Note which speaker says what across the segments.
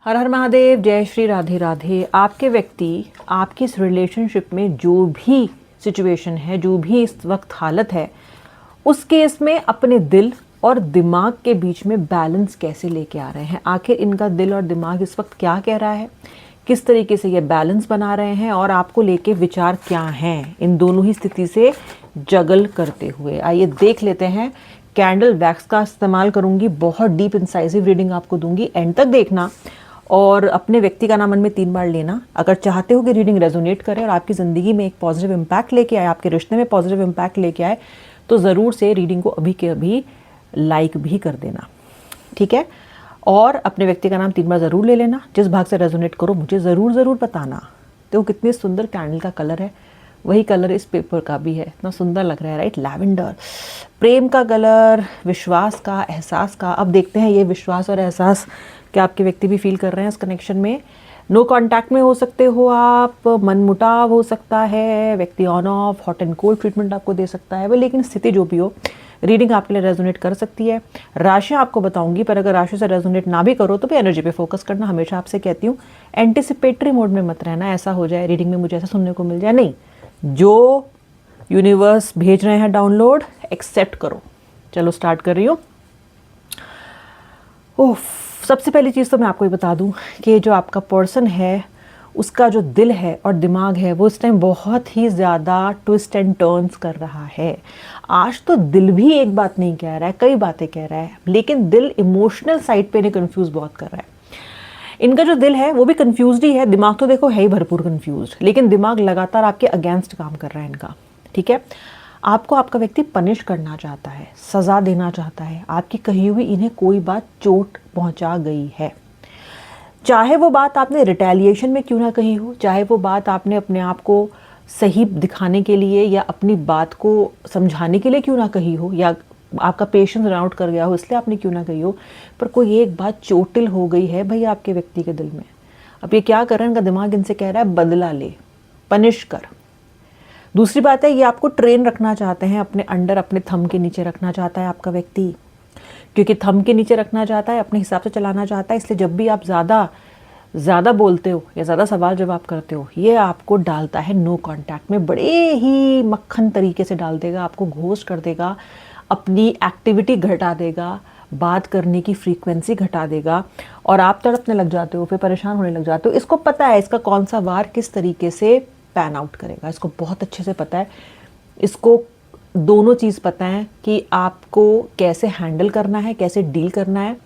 Speaker 1: हर हर महादेव, जय श्री राधे राधे। आपके व्यक्ति आपकी इस रिलेशनशिप में जो भी सिचुएशन है, जो भी इस वक्त हालत है, उस केस में अपने दिल और दिमाग के बीच में बैलेंस कैसे लेके आ रहे हैं। आखिर इनका दिल और दिमाग इस वक्त क्या कह रहा है, किस तरीके से ये बैलेंस बना रहे हैं और आपको लेके विचार क्या हैं इन दोनों ही स्थिति से जगल करते हुए। आइए देख लेते हैं। कैंडल वैक्स का इस्तेमाल करूंगी, बहुत डीप इंसाइसिव रीडिंग आपको दूंगी, एंड तक देखना और अपने व्यक्ति का नाम मन में 3 बार लेना। अगर चाहते हो कि रीडिंग रेजोनेट करे और आपकी ज़िंदगी में एक पॉजिटिव इम्पैक्ट लेके आए, आपके रिश्ते में पॉजिटिव इम्पैक्ट लेके आए, तो ज़रूर से रीडिंग को अभी के अभी लाइक भी कर देना, ठीक है। और अपने व्यक्ति का नाम 3 बार ज़रूर ले लेना। जिस भाग से रेजोनेट करो मुझे ज़रूर बताना। तो कितनी सुंदर कैंडल का कलर है, वही कलर इस पेपर का भी है, इतना सुंदर लग रहा है, राइट। लैवेंडर, प्रेम का कलर, विश्वास का, एहसास का। अब देखते हैं ये विश्वास और एहसास क्या आपके व्यक्ति भी फील कर रहे हैं इस कनेक्शन में। नो कांटेक्ट में हो सकते हो आप, मनमुटाव हो सकता है, व्यक्ति on off, hot and cold treatment आपको दे सकता है, लेकिन स्थिति जो भी हो, रीडिंग आपके लिए रेजोनेट कर सकती है। राशि आपको बताऊंगी, पर अगर राशि से रेजोनेट ना भी करो तो भी एनर्जी पे फोकस करना। हमेशा आपसे कहती हूँ एंटिसिपेटरी मोड में मत रहना, ऐसा हो जाए रीडिंग में मुझे ऐसा सुनने को मिल जाए, नहीं। जो यूनिवर्स भेज रहे हैं डाउनलोड, एक्सेप्ट करो। चलो स्टार्ट कर रही हूँ। सबसे पहली चीज़ तो मैं आपको ये बता दूं कि जो आपका पर्सन है उसका जो दिल है और दिमाग है वो इस टाइम बहुत ही ज़्यादा ट्विस्ट एंड टर्न्स कर रहा है। आज तो दिल भी एक बात नहीं कह रहा है, कई बातें कह रहा है, लेकिन दिल इमोशनल साइड पे इन्हें कंफ्यूज बहुत कर रहा है। इनका जो दिल है वो भी कंफ्यूज्ड ही है, दिमाग तो देखो है ही भरपूर कंफ्यूज्ड, लेकिन दिमाग लगातार आपके अगेंस्ट काम कर रहा है इनका, ठीक है। आपको आपका व्यक्ति पनिश करना चाहता है, सज़ा देना चाहता है। आपकी कही हुई इन्हें कोई बात चोट पहुंचा गई है, चाहे वो बात आपने रिटेलिएशन में क्यों ना कही हो, चाहे वो बात आपने अपने आप को सही दिखाने के लिए या अपनी बात को समझाने के लिए क्यों ना कही हो, या आपका पेशेंस रन आउट कर गया हो इसलिए आपने क्यों ना कही हो, पर कोई एक बात चोटिल हो गई है भाई आपके व्यक्ति के दिल में। अब ये क्या कर रहे हैं, इनका दिमाग इनसे कह रहा है बदला ले, पनिश कर। दूसरी बात है, ये आपको ट्रेन रखना चाहते हैं अपने अंडर, अपने थंब के नीचे रखना चाहता है आपका व्यक्ति, क्योंकि थंब के नीचे रखना चाहता है, अपने हिसाब से चलाना चाहता है। इसलिए जब भी आप ज़्यादा बोलते हो या ज़्यादा सवाल जवाब करते हो, ये आपको डालता है नो कांटेक्ट में, बड़े ही मक्खन तरीके से डाल देगा, आपको घोस्ट कर देगा, अपनी एक्टिविटी घटा देगा, बात करने की फ्रीक्वेंसी घटा देगा और आप तड़पने लग जाते हो, फिर परेशान होने लग जाते हो। इसको पता है इसका कौन सा वार किस तरीके से पैन आउट करेगा, इसको बहुत अच्छे से पता है। इसको दोनों चीज़ पता है कि आपको कैसे हैंडल करना है, कैसे डील करना है,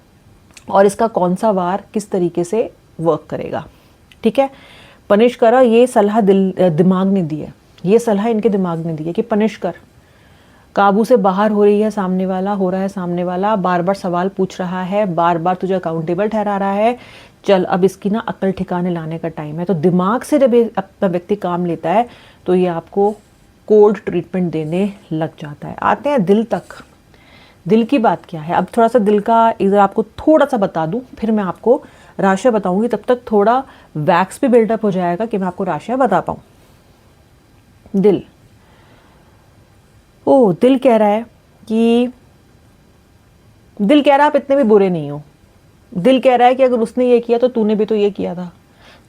Speaker 1: और इसका कौन सा वार किस तरीके से वर्क करेगा, ठीक है। पनिश करो, ये सलाह दिमाग ने दी है, ये सलाह इनके दिमाग ने दी है कि पनिश कर। काबू से बाहर हो रही है सामने वाला, हो रहा है सामने वाला, बार बार सवाल पूछ रहा है, बार बार तुझे अकाउंटेबल ठहरा रहा है, चल अब इसकी ना अक्ल ठिकाने लाने का टाइम है। तो दिमाग से जब अपना व्यक्ति काम लेता है तो ये आपको कोल्ड ट्रीटमेंट देने लग जाता है। आते हैं दिल तक। दिल की बात क्या है, अब थोड़ा सा दिल का इधर आपको थोड़ा सा बता दूं, फिर मैं आपको राशियां बताऊंगी। तब तक थोड़ा वैक्स भी बिल्डअप हो जाएगा कि मैं आपको राशियां बता पाऊं। दिल, दिल कह रहा है कि, दिल कह रहा है आप इतने भी बुरे नहीं हो। दिल कह रहा है कि अगर उसने ये किया तो तूने भी तो ये किया था।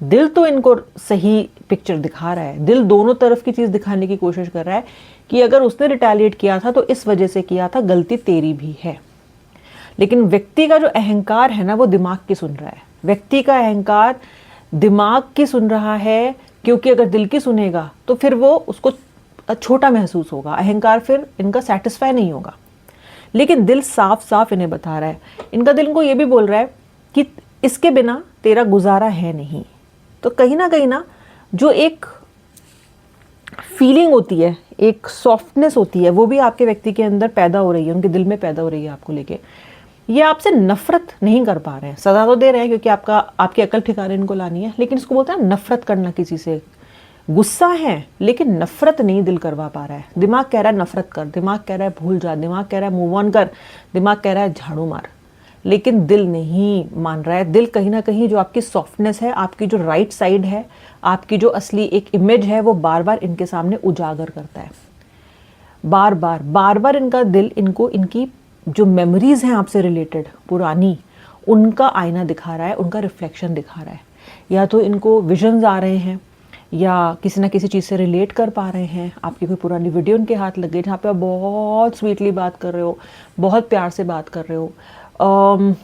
Speaker 1: दिल तो इनको सही पिक्चर दिखा रहा है, दिल दोनों तरफ की चीज दिखाने की कोशिश कर रहा है कि अगर उसने रिटेलिएट किया था तो इस वजह से किया था, गलती तेरी भी है। लेकिन व्यक्ति का जो अहंकार है ना, वो दिमाग की सुन रहा है। व्यक्ति का अहंकार दिमाग की सुन रहा है, क्योंकि अगर दिल की सुनेगा तो फिर वो उसको छोटा महसूस होगा, अहंकार फिर इनका सेटिस्फाई नहीं होगा। लेकिन दिल साफ साफ इन्हें बता रहा है, इनका दिल इनको ये भी बोल रहा है कि इसके बिना तेरा गुजारा है नहीं। तो कहीं ना जो एक फीलिंग होती है, एक सॉफ्टनेस होती है, वो भी आपके व्यक्ति के अंदर पैदा हो रही है, उनके दिल में पैदा हो रही है आपको लेके। ये आपसे नफरत नहीं कर पा रहे हैं, सजा तो दे रहे हैं क्योंकि आपकी अकल ठिकाने इनको लानी है, लेकिन इसको बोलते हैं नफरत करना किसी से। गुस्सा है लेकिन नफरत नहीं दिल करवा पा रहा है। दिमाग कह रहा है नफरत कर, दिमाग कह रहा है भूल जा, दिमाग कह रहा है मूव ऑन कर, दिमाग कह रहा है झाड़ू मार, लेकिन दिल नहीं मान रहा है। दिल कहीं ना कहीं जो आपकी सॉफ्टनेस है, आपकी जो राइट साइड है, आपकी जो असली एक इमेज है, वो बार बार इनके सामने उजागर करता है। बार बार इनका दिल इनको इनकी जो मेमोरीज हैं आपसे रिलेटेड पुरानी, उनका आईना दिखा रहा है, उनका रिफ्लेक्शन दिखा रहा है। या तो इनको विजन्स आ रहे हैं या किसी ना किसी चीज़ से रिलेट कर पा रहे हैं। आपकी कोई पुरानी वीडियो उनके हाथ लग गई जहाँ पे आप बहुत स्वीटली बात कर रहे हो, बहुत प्यार से बात कर रहे हो।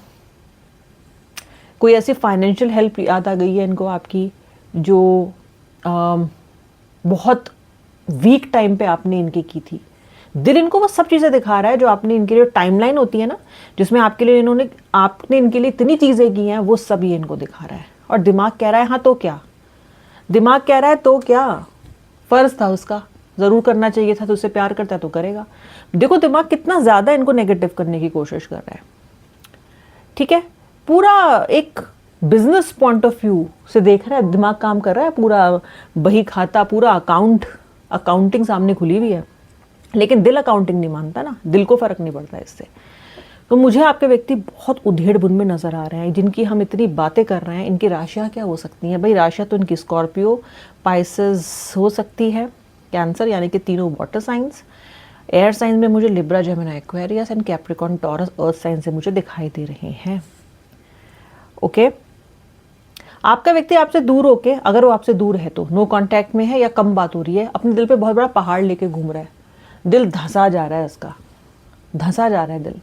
Speaker 1: कोई ऐसी फाइनेंशियल हेल्प याद आ गई है इनको आपकी जो बहुत वीक टाइम पे आपने इनकी की थी। दिल इनको वो सब चीज़ें दिखा रहा है जो आपने इनके लिए टाइमलाइन होती है ना, जिसमें आपके लिए आपने इनके लिए इतनी चीज़ें की हैं, वो सब ये इनको दिखा रहा है। और दिमाग कह रहा है हाँ तो क्या, दिमाग कह रहा है तो क्या, फ़र्ज़ था उसका, ज़रूर करना चाहिए था, तो उससे प्यार करता है तो करेगा। देखो दिमाग कितना ज़्यादा इनको नेगेटिव करने की कोशिश कर रहा है। ठीक है, पूरा एक बिजनेस पॉइंट ऑफ व्यू से देख रहा है, दिमाग काम कर रहा है, पूरा बही खाता, पूरा अकाउंटिंग सामने खुली हुई है। लेकिन दिल अकाउंटिंग नहीं मानता ना, दिल को फ़र्क नहीं पड़ता इससे। तो मुझे आपके व्यक्ति बहुत उधेड़ बुन में नज़र आ रहे हैं, जिनकी हम इतनी बातें कर रहे हैं। इनकी राशियाँ क्या हो सकती हैं भाई? राशियाँ तो इनकी स्कॉर्पियो, पाइसेस हो सकती है, कैंसर, यानी कि तीनों वाटर साइंस। एयर साइंस में मुझे Libra, Gemini, Aquarius and Capricorn, taurus, earth science से मुझे दिखाई दे रहे हैं। ओके, आपका व्यक्ति आपसे दूर होके, अगर वो आपसे दूर है तो नो कांटेक्ट में है या कम बात हो रही है, अपने दिल पे बहुत बड़ा पहाड़ लेके घूम रहा है। दिल धंसा जा रहा है, इसका धंसा जा रहा है दिल,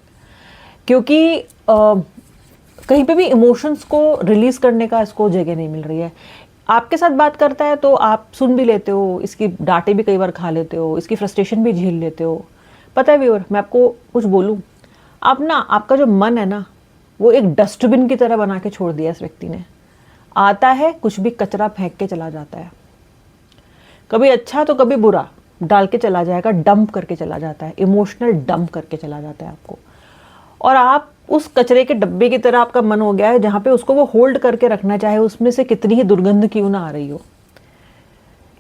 Speaker 1: क्योंकि कहीं पे भी इमोशंस को रिलीज़ करने का इसको जगह नहीं मिल रही है। आपके साथ बात करता है तो आप सुन भी लेते हो, इसकी डांटे भी कई बार खा लेते हो, इसकी फ्रस्ट्रेशन भी झेल लेते हो। पता है व्यूअर, मैं आपको कुछ बोलूँ, आप ना, आपका जो मन है ना, वो एक डस्टबिन की तरह बना के छोड़ दिया इस व्यक्ति ने। आता है, कुछ भी कचरा फेंक के चला जाता है, कभी अच्छा तो कभी बुरा डाल के चला जाएगा, डंप करके चला जाता है, इमोशनल डंप करके चला जाता है आपको। और आप उस कचरे के डब्बे की तरह आपका मन हो गया है, जहाँ पे उसको वो होल्ड करके रखना चाहे, उसमें से कितनी ही दुर्गंध क्यों ना आ रही हो।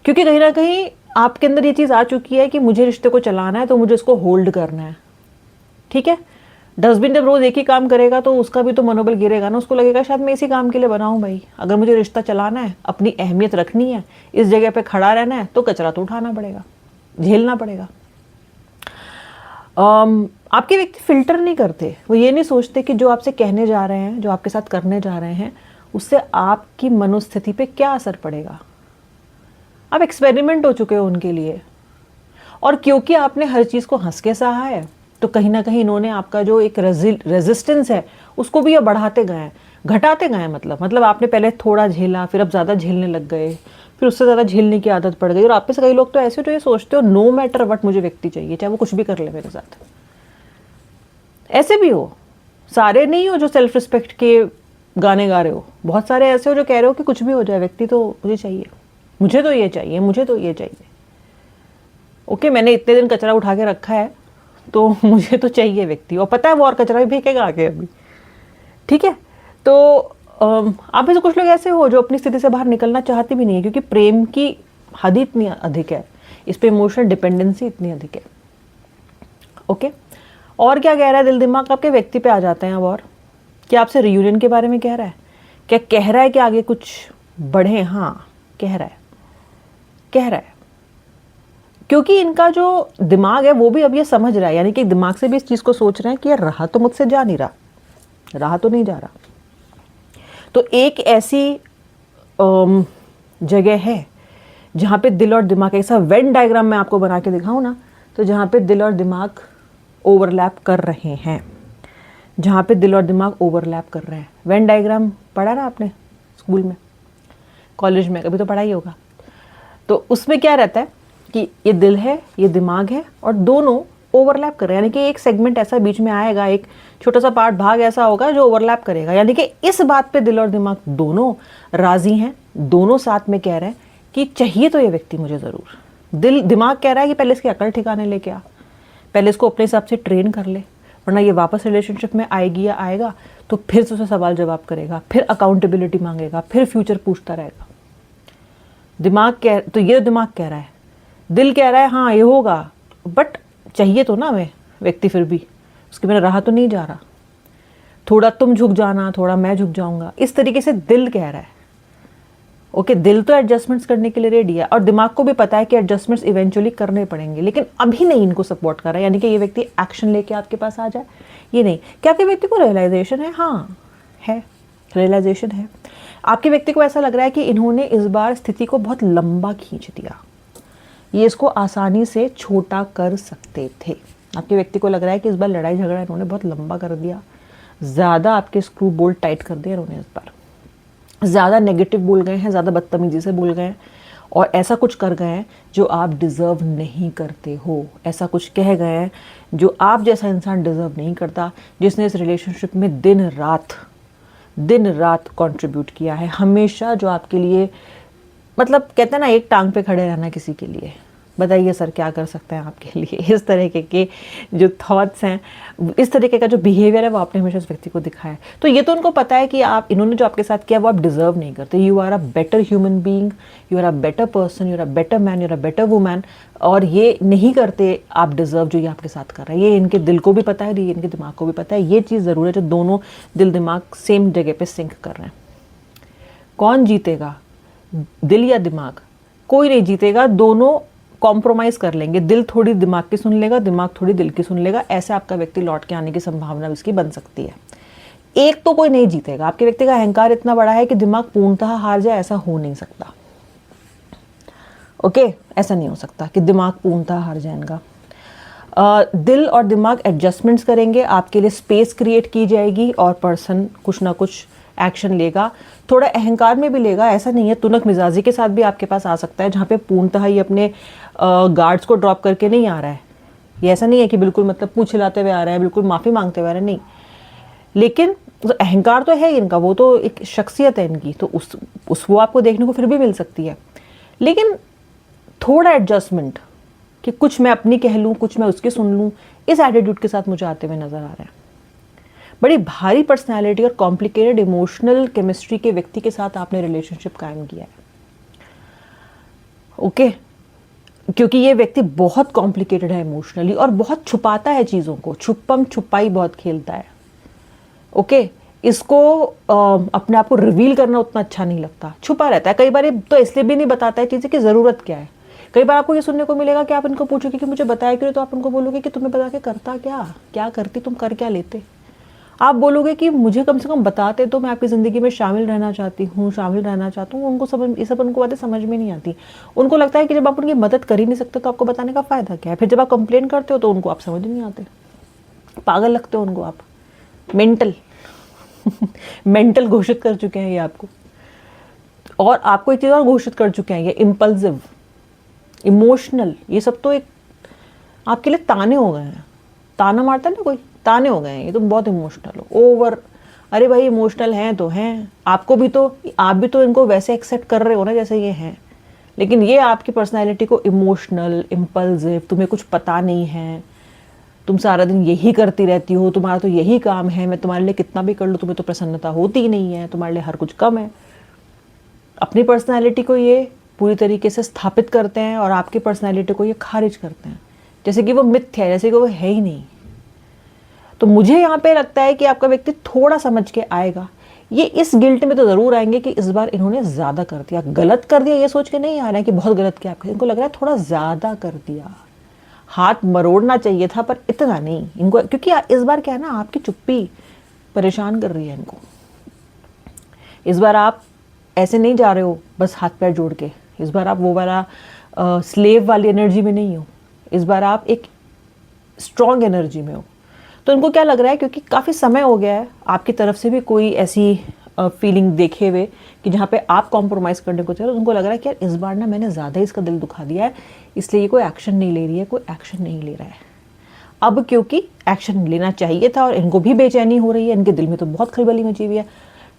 Speaker 1: क्योंकि कहीं ना कहीं आपके अंदर ये चीज़ आ चुकी है कि मुझे रिश्ते को चलाना है तो मुझे इसको होल्ड करना है। ठीक है, डस्टबिन जब रोज़ एक ही काम करेगा तो उसका भी तो मनोबल गिरेगा ना, उसको लगेगा शायद मैं इसी काम के लिए बनाऊँ भाई। अगर मुझे रिश्ता चलाना है, अपनी अहमियत रखनी है, इस जगह पे खड़ा रहना है, तो कचरा तो उठाना पड़ेगा, झेलना पड़ेगा। आपके व्यक्ति फिल्टर नहीं करते, वो ये नहीं सोचते कि जो आपसे कहने जा रहे हैं, जो आपके साथ करने जा रहे हैं, उससे आपकी मनोस्थिति पे क्या असर पड़ेगा। आप एक्सपेरिमेंट हो चुके हो उनके लिए, और क्योंकि आपने हर चीज़ को हंस के सहा है, तो कहीं ना कहीं इन्होंने आपका जो एक रेजिस्टेंस है उसको भी ये बढ़ाते गए हैं, घटाते गए हैं। मतलब आपने पहले थोड़ा झेला, फिर अब ज़्यादा झेलने लग गए, फिर उससे ज़्यादा झेलने की आदत पड़ गई। और आप में से कई लोग तो ऐसे जो ये सोचते हो नो मैटर वट मुझे व्यक्ति चाहिए, चाहे वो कुछ भी कर ले मेरे साथ। ऐसे भी हो, सारे नहीं हो जो सेल्फ रिस्पेक्ट के गाने गा रहे हो, बहुत सारे ऐसे हो जो कह रहे हो कि कुछ भी हो जाए, व्यक्ति तो मुझे चाहिए, मुझे तो ये चाहिए, मुझे तो ये चाहिए। ओके, मैंने इतने दिन कचरा उठा के रखा है तो मुझे तो चाहिए व्यक्ति, और पता है वो और कचरा भी फेंकेगा आगे अभी। ठीक है, तो आप में से कुछ लोग ऐसे हो जो अपनी स्थिति से बाहर निकलना चाहते भी नहीं है, क्योंकि प्रेम की हद इतनी अधिक है, इस पे इमोशनल डिपेंडेंसी इतनी अधिक है। ओके, और क्या कह रहा है दिल दिमाग? आपके व्यक्ति पे आ जाते हैं अब। और क्या आपसे रियूनियन के बारे में कह रहा है? क्या कह रहा है कि आगे कुछ बढ़े? हाँ, कह रहा है, क्योंकि इनका जो दिमाग है वो भी अब ये समझ रहा है, यानी कि दिमाग से भी इस चीज़ को सोच रहे हैं कि यार रहा तो मुझसे जा नहीं रहा, रहा तो नहीं जा रहा। तो एक ऐसी जगह है जहाँ पे दिल और दिमाग, ऐसा वेन डायग्राम मैं आपको बना के दिखाऊँ ना, तो जहाँ पे दिल और दिमाग ओवरलैप कर रहे हैं, जहाँ पे दिल और दिमाग ओवरलैप कर रहे हैं। वेन डायग्राम पढ़ा ना आपने स्कूल में, कॉलेज में, कभी तो पढ़ा ही होगा। तो उसमें क्या रहता है कि ये दिल है, ये दिमाग है, और दोनों ओवरलैप कर रहे हैं, यानी कि एक सेगमेंट ऐसा बीच में आएगा, एक छोटा सा पार्ट, भाग ऐसा होगा जो ओवरलैप करेगा। यानी कि इस बात पे दिल और दिमाग दोनों राजी हैं, दोनों साथ में कह रहे हैं कि चाहिए तो ये व्यक्ति मुझे ज़रूर। दिमाग कह रहा है कि पहले इसकी अकल ठिकाने लेके आ, पहले इसको अपने हिसाब से ट्रेन कर ले, वरना ये वापस रिलेशनशिप में आएगी या आएगा तो फिर से उसे सवाल जवाब करेगा, फिर अकाउंटेबिलिटी मांगेगा, फिर फ्यूचर पूछता रहेगा। तो ये दिमाग कह रहा है, दिल कह रहा है हाँ ये होगा, बट चाहिए तो ना मैं व्यक्ति, फिर भी उसके बिना रहा तो नहीं जा रहा, थोड़ा तुम झुक जाना, थोड़ा मैं झुक जाऊंगा, इस तरीके से दिल कह रहा है। ओके, दिल तो एडजस्टमेंट्स करने के लिए रेडी है, और दिमाग को भी पता है कि एडजस्टमेंट्स इवेंचुअली करने पड़ेंगे, लेकिन अभी नहीं इनको सपोर्ट कर रहा है, यानी कि ये व्यक्ति एक्शन लेके आपके पास आ जाए, ये नहीं। क्या आपके व्यक्ति को रियलाइजेशन है? हाँ, है, रियलाइजेशन है। आपके व्यक्ति को ऐसा लग रहा है कि इन्होंने इस बार स्थिति को बहुत लंबा खींच दिया, ये इसको आसानी से छोटा कर सकते थे। आपके व्यक्ति को लग रहा है कि इस बार लड़ाई झगड़ा इन्होंने बहुत लंबा कर दिया, ज़्यादा आपके स्क्रू बोल्ट टाइट कर दिया इन्होंने इस बार, ज़्यादा नेगेटिव बोल गए हैं, ज़्यादा बदतमीजी से बोल गए हैं और ऐसा कुछ कर गए हैं जो आप डिज़र्व नहीं करते हो, ऐसा कुछ कह गए हैं जो आप जैसा इंसान डिज़र्व नहीं करता, जिसने इस रिलेशनशिप में दिन रात कंट्रीब्यूट किया है, हमेशा जो आपके लिए, मतलब कहते हैं ना एक टांग पे खड़े रहना किसी के लिए। बताइए सर क्या कर सकते हैं आपके लिए। इस तरीके के जो थॉट्स हैं, इस तरीके का जो बिहेवियर है वो आपने हमेशा उस व्यक्ति को दिखाया है। तो ये तो उनको पता है कि आप, इन्होंने जो आपके साथ किया वो आप डिजर्व नहीं करते। You are a better human being, you are a better person, you are a better man, you are a better woman, और ये नहीं करते आप डिजर्व जो ये आपके साथ कर रहे हैं। ये इनके दिल को भी पता है, ये इनके दिमाग को भी पता है। ये चीज़ ज़रूर है जो दोनों दिल दिमाग सेम जगह पर सिंक कर रहे हैं। कौन जीतेगा, दिल या दिमाग? कोई नहीं जीतेगा, दोनों कॉम्प्रोमाइज़ कर लेंगे। दिल थोड़ी दिमाग की सुन लेगा, दिमाग थोड़ी दिल की सुन लेगा, ऐसे आपका व्यक्ति लौट के आने की संभावना इसकी बन सकती है। एक तो कोई नहीं जीतेगा। आपके व्यक्ति का अहंकार इतना बड़ा है कि दिमाग पूर्णतः हार जाए, ऐसा हो नहीं सकता। ओके, ऐसा नहीं हो सकता कि दिमाग पूर्णतः हार जाए इनका। दिल और दिमाग एडजस्टमेंट्स करेंगे, आपके लिए स्पेस क्रिएट की जाएगी और पर्सन कुछ ना कुछ एक्शन लेगा, थोड़ा अहंकार में भी लेगा। ऐसा नहीं है, तुनक मिजाजी के साथ भी आपके पास आ सकता है, जहाँ पे पूर्णतः ही अपने गार्ड्स को ड्रॉप करके नहीं आ रहा है। ये ऐसा नहीं है कि बिल्कुल मतलब पूछ हिलाते हुए आ रहा है, बिल्कुल माफ़ी मांगते हुए आ रहा है, नहीं। लेकिन तो अहंकार तो है इनका, वो तो एक शख्सियत है इनकी, तो उस वो आपको देखने को फिर भी मिल सकती है। लेकिन थोड़ा एडजस्टमेंट कि कुछ मैं अपनी कह लूँ, कुछ मैं उसकी सुन लूँ, इस एटीट्यूड के साथ मुझे आते हुए नजर आ रहे हैं। बड़ी भारी पर्सनैलिटी और कॉम्प्लिकेटेड इमोशनल केमिस्ट्री के व्यक्ति के साथ आपने रिलेशनशिप कायम किया है। ओके, क्योंकि ये व्यक्ति बहुत कॉम्प्लिकेटेड है इमोशनली और बहुत छुपाता है चीज़ों को, छुपम छुपाई बहुत खेलता है। ओके, इसको अपने आप को रिवील करना उतना अच्छा नहीं लगता, छुपा रहता है। कई बार तो इसलिए भी नहीं बताता है चीज़ें कि ज़रूरत क्या है। कई बार आपको ये सुनने को मिलेगा कि आप इनको पूछोगे कि मुझे बताया क्यों, तो आप उनको बोलोगे कि तुम्हें बता के करता क्या करती, तुम कर क्या लेते। आप बोलोगे कि मुझे कम से कम बताते तो मैं आपकी ज़िंदगी में शामिल रहना चाहती हूँ, शामिल रहना चाहता हूँ। उनको समझ, ये सब उनको बातें समझ में नहीं आती। उनको लगता है कि जब आप उनकी मदद कर ही नहीं सकते तो आपको बताने का फ़ायदा क्या है। फिर जब आप कंप्लेन करते हो तो उनको आप समझ नहीं आते, पागल लगते हो उनको आप, मेंटल मेंटल घोषित कर चुके हैं ये आपको। और आपको एक चीज़ और घोषित कर चुके हैं, ये इम्पल्सिव, इमोशनल, ये सब तो एक आपके लिए ताने हो गए हैं। ताना मारता है ना कोई, ताने हो गए हैं, ये तुम बहुत इमोशनल हो, ओवर। अरे भाई इमोशनल हैं तो हैं, आपको भी तो, आप भी तो इनको वैसे एक्सेप्ट कर रहे हो ना जैसे ये हैं। लेकिन ये आपकी पर्सनैलिटी को इमोशनल, इम्पल्सिव, तुम्हें कुछ पता नहीं है, तुम सारा दिन यही करती रहती हो, तुम्हारा तो यही काम है, मैं तुम्हारे लिए कितना भी कर लूँ तुम्हें तो प्रसन्नता होती ही नहीं है, तुम्हारे लिए हर कुछ कम है। अपनी पर्सनैलिटी को ये पूरी तरीके से स्थापित करते हैं और आपकी पर्सनैलिटी को ये खारिज करते हैं, जैसे कि वो मिथ्या है, जैसे कि वो है ही नहीं। तो मुझे यहाँ पे लगता है कि आपका व्यक्ति थोड़ा समझ के आएगा। ये इस गिल्ट में तो ज़रूर आएंगे कि इस बार इन्होंने ज़्यादा कर दिया, गलत कर दिया, ये सोच के नहीं आ रहा है कि बहुत गलत किया आपको, इनको लग रहा है थोड़ा ज़्यादा कर दिया, हाथ मरोड़ना चाहिए था पर इतना नहीं इनको। क्योंकि इस बार क्या है ना, आपकी चुप्पी परेशान कर रही है इनको। इस बार आप ऐसे नहीं जा रहे हो बस हाथ पैर जोड़ के, इस बार आप वो वाला स्लेव वाली एनर्जी में नहीं हो, इस बार आप एक स्ट्रॉन्ग एनर्जी में हो। तो इनको क्या लग रहा है, क्योंकि काफ़ी समय हो गया है आपकी तरफ से भी कोई ऐसी फीलिंग देखे हुए कि जहाँ पे आप कॉम्प्रोमाइज़ करने को चाह रहे हो, उनको लग रहा है कि यार इस बार ना मैंने ज़्यादा ही इसका दिल दुखा दिया है, इसलिए ये कोई एक्शन नहीं ले रही है, कोई एक्शन नहीं ले रहा है। अब क्योंकि एक्शन लेना चाहिए था और इनको भी बेचैनी हो रही है, इनके दिल में तो बहुत खलबली मची हुई है,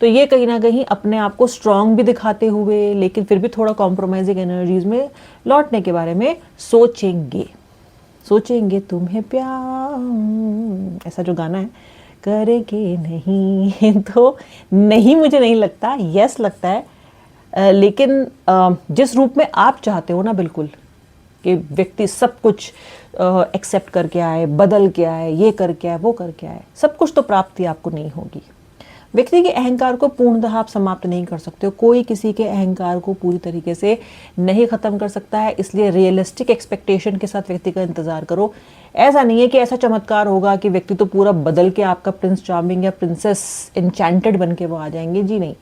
Speaker 1: तो ये कहीं ना कहीं अपने आप को स्ट्रॉन्ग भी दिखाते हुए लेकिन फिर भी थोड़ा कॉम्प्रोमाइजिंग एनर्जीज में लौटने के बारे में सोचेंगे तुम्हें प्यार, ऐसा जो गाना है, करेंगे नहीं तो नहीं, मुझे नहीं लगता, यस लगता है। लेकिन जिस रूप में आप चाहते हो ना, बिल्कुल कि व्यक्ति सब कुछ एक्सेप्ट करके आए, बदल के आए, ये करके आए, वो करके आए, सब कुछ तो प्राप्ति आपको नहीं होगी। व्यक्ति के अहंकार को पूर्णतः आप समाप्त नहीं कर सकते हो, कोई किसी के अहंकार को पूरी तरीके से नहीं खत्म कर सकता है, इसलिए रियलिस्टिक एक्सपेक्टेशन के साथ व्यक्ति का इंतजार करो। ऐसा नहीं है कि ऐसा चमत्कार होगा कि व्यक्ति तो पूरा बदल के आपका प्रिंस चार्मिंग या प्रिंसेस एन्चेंटेड बन के वो आ जाएंगे, जी नहीं।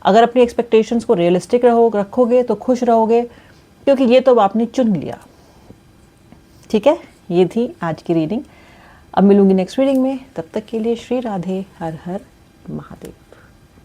Speaker 1: अगर अपनी एक्सपेक्टेशंस को रियलिस्टिक रखोगे तो खुश रहोगे, क्योंकि ये तो आपने चुन लिया। ठीक है, ये थी आज की रीडिंग। अब मिलूंगी नेक्स्ट रीडिंग में, तब तक के लिए श्री राधे, हर हर महादेव।